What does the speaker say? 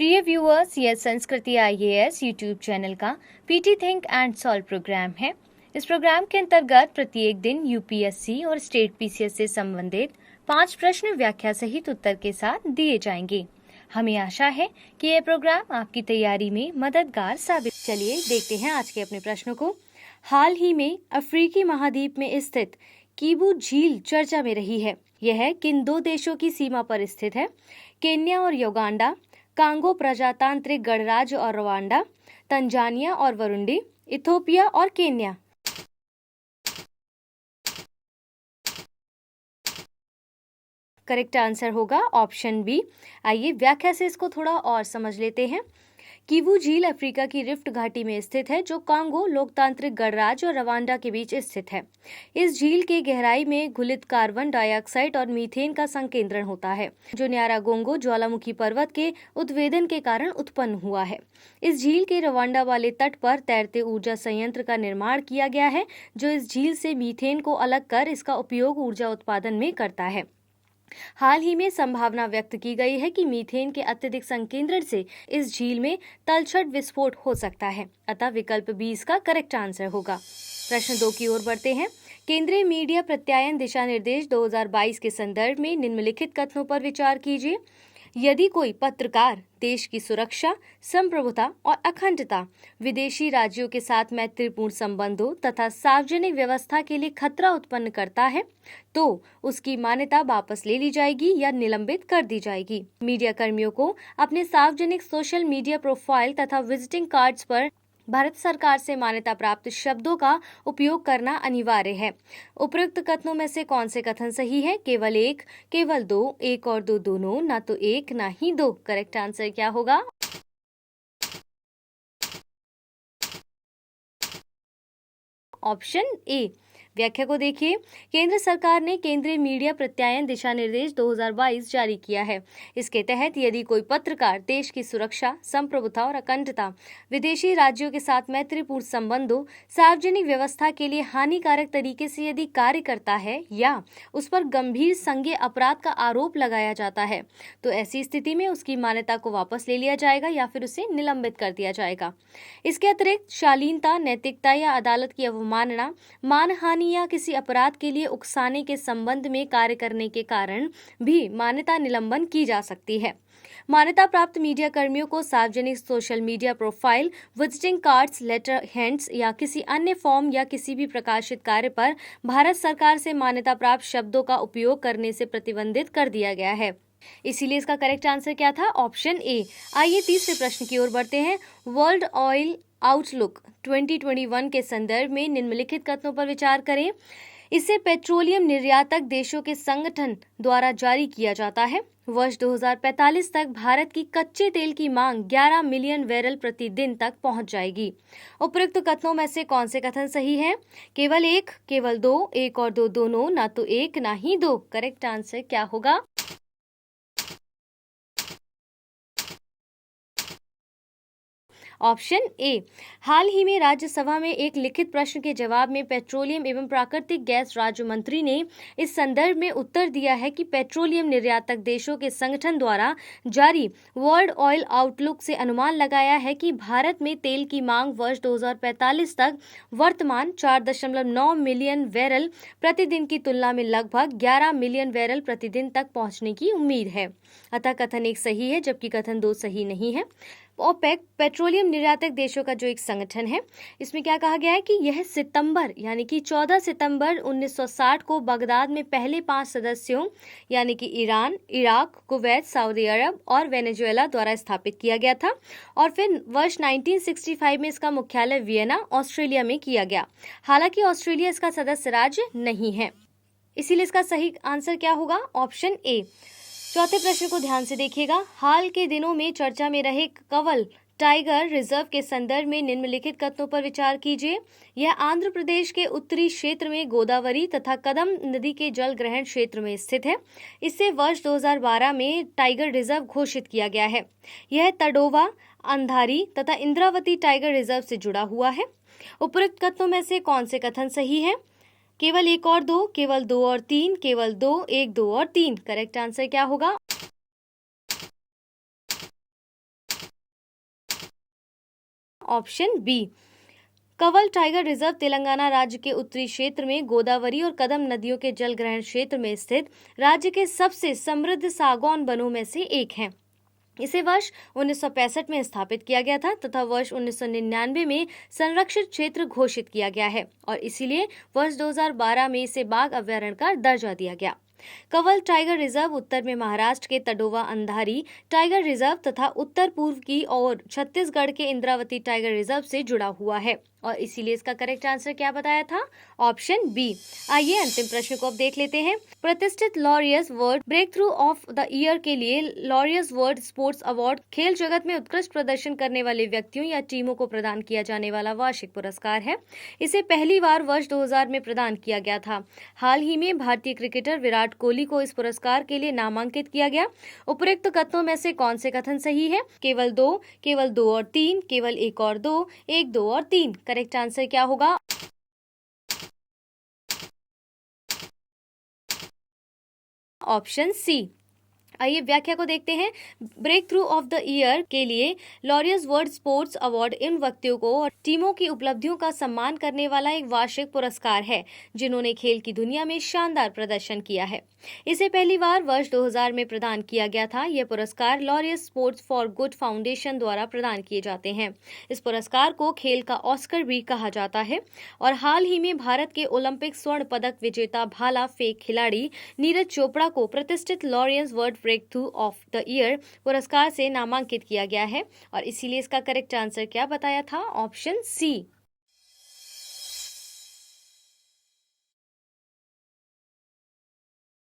प्रिय व्यूअर्स, यह Sanskriti IAS YouTube channel का PT think and solve program है। इस प्रोग्राम के अंतर्गत प्रत्येक दिन यूपीएससी और स्टेट पीसीएस से संबंधित 5 प्रश्न व्याख्या सहित उत्तर के साथ दिए जाएंगे। हमें आशा है कि यह प्रोग्राम आपकी तैयारी में मददगार साबित। चलिए देखते हैं आज के अपने प्रश्नों को। हाल ही में अफ्रीकी महाद्वीप में स्थित कीबू झील चर्चा में रही है। यह किन 2 देशों की सीमा पर स्थित है? केन्या और युगांडा, कांगो प्रजातांत्रिक गणराज्य और रवांडा, तंजानिया और वरुंडी, इथोपिया और केन्या। करेक्ट आंसर होगा ऑप्शन बी। आइए व्याख्या से इसको थोड़ा और समझ लेते हैं। कीवू झील अफ्रीका की रिफ्ट घाटी में स्थित है, जो कांगो लोकतांत्रिक गणराज्य और रवांडा के बीच स्थित है। इस झील के गहराई में घुलित कार्बन डाइऑक्साइड और मीथेन का संकेंद्रण होता है, जो न्यारागोंगो ज्वालामुखी पर्वत के उद्वेदन के कारण उत्पन्न हुआ है। इस झील के रवांडा वाले तट पर तैरते ऊर्जा संयंत्र का निर्माण किया गया है, जो इस झील से मीथेन को अलग कर इसका उपयोग ऊर्जा उत्पादन में करता है। हाल ही में संभावना व्यक्त की गई है कि मीथेन के अत्यधिक संकेंद्रण से इस झील में तलछट विस्फोट हो सकता है, अतः विकल्प बी इसका करेक्ट आंसर होगा। प्रश्न 2 की ओर बढ़ते हैं। केंद्रीय मीडिया प्रत्यायन दिशा निर्देश 2022 के संदर्भ में निम्नलिखित कथनों पर विचार कीजिए। यदि कोई पत्रकार देश की सुरक्षा, संप्रभुता और अखंडता, विदेशी राज्यों के साथ मैत्रीपूर्ण संबंधों तथा सार्वजनिक व्यवस्था के लिए खतरा उत्पन्न करता है, तो उसकी मान्यता वापस ले ली जाएगी या निलंबित कर दी जाएगी। मीडिया कर्मियों को अपने सार्वजनिक सोशल मीडिया प्रोफाइल तथा विजिटिंग कार्ड्स पर भारत सरकार से मान्यता प्राप्त शब्दों का उपयोग करना अनिवार्य है। उपरोक्त कथनों में से कौन से कथन सही है? केवल एक, केवल दो, एक और दो दोनों, ना तो एक ना ही दो। करेक्ट आंसर क्या होगा? Option A. व्याख्या को देखिए। केंद्र सरकार ने केंद्रीय मीडिया प्रत्यायन दिशा निर्देश 2022 जारी किया है। इसके तहत यदि कोई पत्रकार देश की सुरक्षा, संप्रभुता और अखंडता, विदेशी राज्यों के साथ मैत्रीपूर्ण संबंधों, सार्वजनिक व्यवस्था के लिए हानिकारक तरीके से यदि कार्य करता है या उस पर गंभीर संज्ञेय अपराध का आरोप लगाया जाता है, तो ऐसी स्थिति में उसकी मान्यता को वापस ले लिया जाएगा या फिर उसे निलंबित कर दिया जाएगा। इसके अतिरिक्त शालीनता, नैतिकता या अदालत की अवमानना, मानहानि या किसी अपराध के लिए उकसाने के संबंध में कार्य करने के कारण भी मान्यता निलंबन की जा सकती है। मान्यता प्राप्त मीडिया कर्मियों को सार्वजनिक social media profile, visiting cards, letter heads या किसी अन्य फॉर्म या किसी भी प्रकाशित कार्य पर भारत सरकार से मान्यता प्राप्त शब्दों का उपयोग करने से प्रतिबंधित कर दिया गया है। इसीलिए इसका करेक्ट आंसर क्या था? Option A. आइए तीसरे प्रश्न की ओर बढ़ते हैं। वर्ल्ड ऑयल आउटलुक 2021 के संदर्भ में निम्नलिखित कथनों पर विचार करें। इसे पेट्रोलियम निर्यातक देशों के संगठन द्वारा जारी किया जाता है। वर्ष 2045 तक भारत की कच्चे तेल की मांग 11 मिलियन बैरल प्रतिदिन तक पहुंच जाएगी। उपरोक्त कथनों में से कौन से कथन सही हैं? केवल एक, केवल दो, एक और दो दोनों, ना तो एक ना ही दो। करेक्ट आंसर क्या होगा? Option A. हाल ही में राज्यसभा में एक लिखित प्रश्न के जवाब में पेट्रोलियम एवं प्राकृतिक गैस राज्य मंत्री ने इस संदर्भ में उत्तर दिया है कि पेट्रोलियम निर्यातक देशों के संगठन द्वारा जारी वर्ल्ड ऑयल आउटलुक से अनुमान लगाया है कि भारत में तेल की मांग वर्ष 2045 तक वर्तमान 4.9 मिलियन बैरल प्रतिदिन की तुलना में लगभग 11 मिलियन बैरल प्रतिदिन तक पहुंचने की उम्मीद है। अतः कथन 1 सही है, जबकि कथन 2 सही नहीं है। ओपेक पेट्रोलियम निर्यातक देशों का जो एक संगठन है, इसमें क्या कहा गया है कि यह सितंबर यानी कि 14 सितंबर 1960 को बगदाद में पहले 5 सदस्यों यानी कि ईरान, इराक, कुवैत, सऊदी अरब और वेनेजुएला द्वारा स्थापित किया गया था और फिर वर्ष 1965 में इसका मुख्यालय वियना, ऑस्ट्रेलिया में किया गया। हालांकि ऑस्ट्रेलिया इसका सदस्य राज्य नहीं है। इसीलिए इसका सही आंसर क्या होगा? Option A. चौथे प्रश्न को ध्यान से देखिएगा। हाल के दिनों में चर्चा में रहे कंवल टाइगर रिजर्व के संदर्भ में निम्नलिखित कथनों पर विचार कीजिए। यह आंध्र प्रदेश के उत्तरी क्षेत्र में गोदावरी तथा कदम नदी के जल ग्रहण क्षेत्र में स्थित है। इसे वर्ष 2012 में टाइगर रिजर्व घोषित किया गया है। यह तडोवा, अंधारी तथा इंद्रावती टाइगर रिजर्व से जुड़ा हुआ है। उपरोक्त कथनों में से कौन से कथन सही है? केवल एक और दो, केवल 2 और 3, केवल 2, 1, 2 और 3। करेक्ट आंसर क्या होगा? Option B. Kawal tiger reserve Telangana राज्य के उत्तरी क्षेत्र में गोदावरी और कदम नदियों के जल ग्रहण क्षेत्र में स्थित राज्य के सबसे समृद्ध सागौन वनों में से एक है। इसे वर्ष 1965 में स्थापित किया गया था तथा वर्ष 1999 में संरक्षित क्षेत्र घोषित किया गया है और इसीलिए वर्ष 2012 में इसे बाघ अभयारण्य का दर्जा दिया गया। कंवल टाइगर रिजर्व उत्तर में महाराष्ट्र के तडोवा अंधारी टाइगर रिजर्व तथा उत्तर पूर्व की ओर छत्तीसगढ़ के इंद्रावती टाइगर रिजर्व से जुड़ा हुआ है और इसीलिए इसका करेक्ट आंसर क्या बताया था? Option B. आइए अंतिम प्रश्न को अब देख लेते हैं। प्रतिष्ठित Laureus world breakthrough of the year के लिए लॉरियस वर्ल्ड स्पोर्ट्स अवार्ड खेल जगत में उत्कृष्ट प्रदर्शन करने वाले व्यक्तियों या टीमों को प्रदान किया जाने वाला वार्षिक पुरस्कार है। इसे पहली बार वर्ष 2000 में प्रदान किया गया था। हाल ही में भारतीय क्रिकेटर विराट कोहली को इस पुरस्कार के लिए नामांकित किया गया। उपरोक्त कथनों में से कौन से कथन सही है? केवल दो और तीन, केवल एक और दो, एक, दो और तीन। करेक्ट आंसर क्या होगा? Option C. आइए व्याख्या को देखते हैं। Breakthrough of the year के लिए लॉरियस वर्ल्ड स्पोर्ट्स अवार्ड इन व्यक्तियों को और टीमों की उपलब्धियों का सम्मान करने वाला एक वार्षिक पुरस्कार है जिन्होंने खेल की दुनिया में शानदार प्रदर्शन किया है। इसे पहली बार वर्ष 2000 में प्रदान किया गया था। यह पुरस्कार Laureus sports for good foundation द्वारा प्रदान किए जाते हैं। इस पुरस्कार को खेल का ऑस्कर भी कहा जाता है और हाल ही में भारत के ओलंपिक स्वर्ण पदक विजेता भाला फेंक खिलाड़ी नीरज चोपड़ा को प्रतिष्ठित Laureus world breakthrough of the year पुरस्कार से नामांकित किया गया है और इसीलिए इसका करेक्ट आंसर क्या बताया था? ऑप्शन सी।